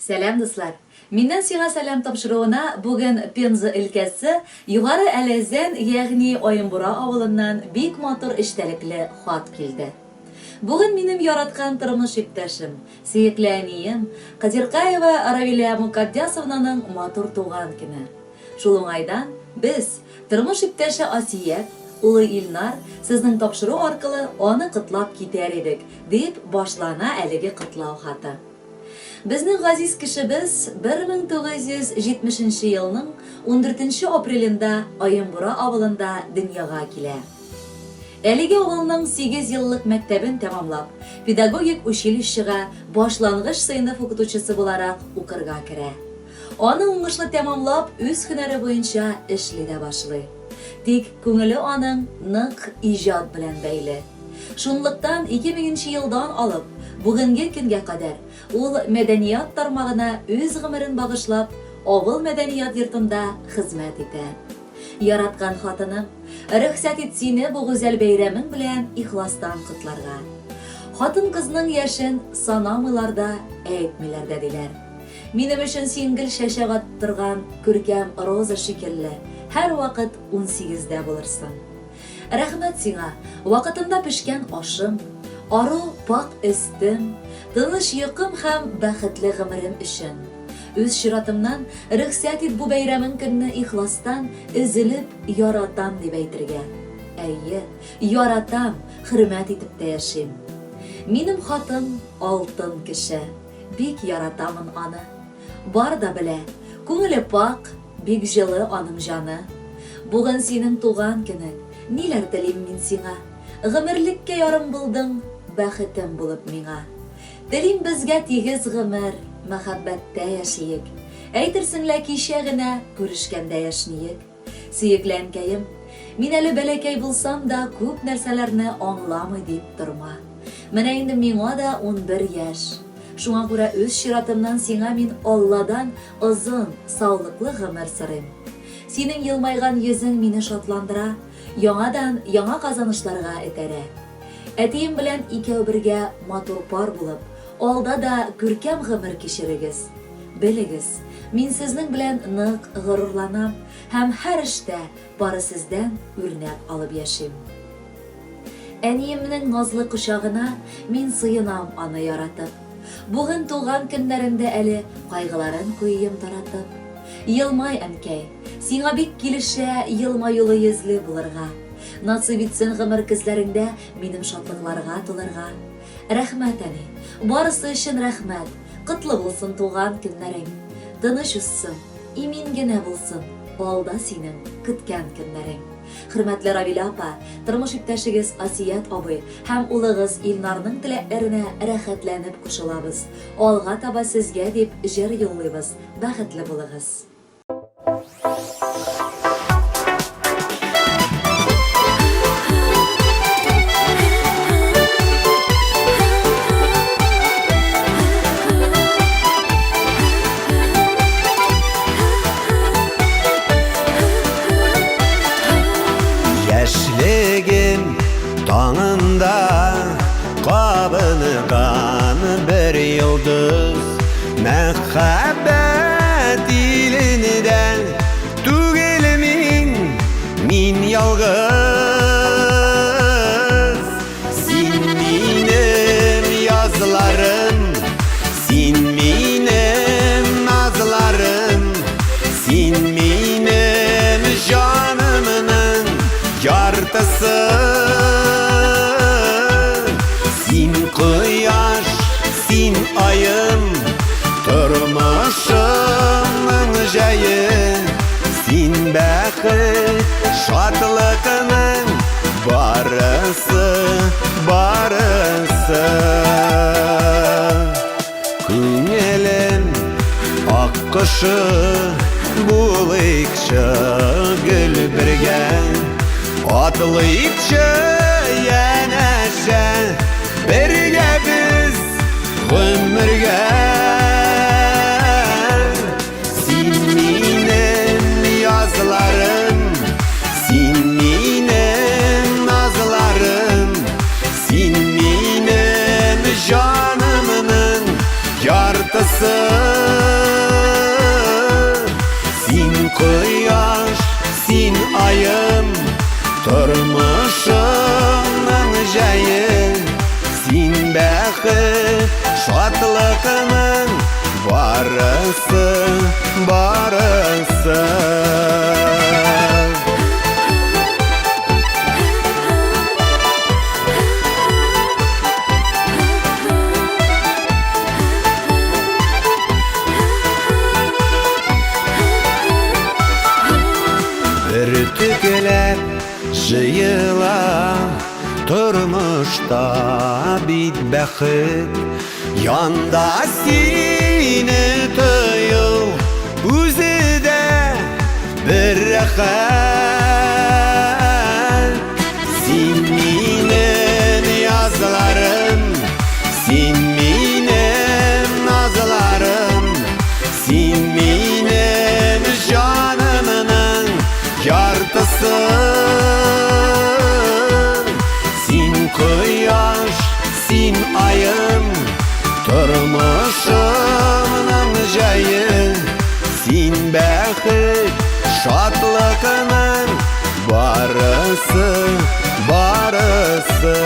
Сәлам дуслар. Миннән сиңа сәлам тапшыруына бүген Пенза өлкәсе Югары Әләзән, ягъни Айымбура авылыннан бик матур эчтәлекле хат килде. Бүген минем яраткан тормыш иптәшем, сөекле әнием Кадиркаева Равилә Мукаддасовнаның матур туган көне. Шул уңайдан без, тормыш иптәше Асият, улы Илнар, сезнең тапшыру аркылы аны котлап китәр идек, дип башлана әлеге котлау хаты. Безнең газиз кешебез 1970 елның 14 апрелендә Айымбура авылында дөньяга килә. Әлеге авылның 8 еллык мәктәбен тәмамлап, педагогик училищега башлангыч сыйныф укытучысы буларак укырга керә. Аны уңышлы тәмамлап, үз һөнәре буенча эшли дә башлый. Тик күңеле аның нык иҗат белән бәйле. Шунлыктан 2000 елдан алып, бүгенге көнгә кадәр ул мәдәният тармагына үз гомерен багышлап, авыл мәдәният йортында хезмәт итә. Яраткан хатыным, рөхсәт ит сине бу гүзәл бәйрәмең белән ихластан котларга. Хатын кызның яшен санамыйлар да, әйтмиләр дә диләр. Минем өчен син гел чәчәк аттырган күркәм роза шикелле, һәр вакыт 18дә булырсың. Рәхмәт сиңа, вакытында пешкән ашым, ару пак өстем, тыныч йокым һәм бәхетле гомерем өчен. Үз чиратымнан рөхсәт ит бу бәйрәмең көнне ихластан өзелеп яратам дип әйтергә. Әйе, яратам, хөрмәт итеп тә яшим. Минем хатым алтын кеше, бик яратамын аны. Бар да белә, күңеле пак, бик җылы аның җаны. Бүген синең туган көнең, ниләр телим мин сиңа? Гомерлеккә ярым булдың, бәхетем булып миңа. Телим безгә тигез гомер, мәхәббәттә яшиек. Әйтерсең лә кичә генә күрешкәндә яшниек. Сөекле әнкәем, мин әле бәләкәй булсам да күп нәрсәләрне аңламый дип торма. Менә инде миңа да 11 яшь. Шуңа күрә үз чиратымнан сиңа мин Алладан озын, саулыклы гомер сорыйм. Синең елмайган йөзең мине шатландыра, яңадан яңа казанышларга этәрә. Әтием белән икәү бергә матур пар булып, алда да күркәм гомер кичерегез. Белегез, мин сезнең белән нык горурланам һәм һәр эштә бары сездән үрнәк алып яшим. Әниемнең назлы кочагына мин сыенам аны яратып. Бүген туган көннәрендә әле кайгыларын куйым таратып. Елмай әнкәй, сиңа бик килешә елмаюлы йөзле булырга. Насыйп итсен гомер көзләреңдә минем шатлыкларга тулырга. Рәхмәт, әни, барысы өчен рәхмәт. Котлы булсын туган көннәрең. Тыныч үссен, имин генә булсын, алда синең көткән көннәрең. Хөрмәтле Равилә апа, тормыш иптәшегез Асият абый һәм улыгыз Илнарның теләкләренә рәхәтләнеп кушылабыз. Алга таба сезгә дип җыр юллыйбыз. Бәхетле булыгыз. Яшьлегем таңында кабынган бер йолдыз, мәхәббәт илендә түгел мин ялгыз. Син минем язларым, син минем назларым, син минем җанымның яртысы. Син кояш, син айым, тормышымның җәе. Син бәхет, шатлыкның барысы. Күңелем ак кошы булыйкчы гөл бергә. Атлыйкчы янәшә бергә без гомергә. Син минем язларым, син минем назларым, син минем җанымның яртысы. Turmuşumның жайы, син бәхет, шатлыкның барысы, барысы. Bir tükülep жыйыла turmuşta bit бәхет. Янда сине тыю, үзіде bir рәхәт. Син минем язларым, син минем назларым, син минем жанымның яртысы. Син кояш, син айым, turmuşumның жайы, син бәхет, шатлыкның барысы, барысы.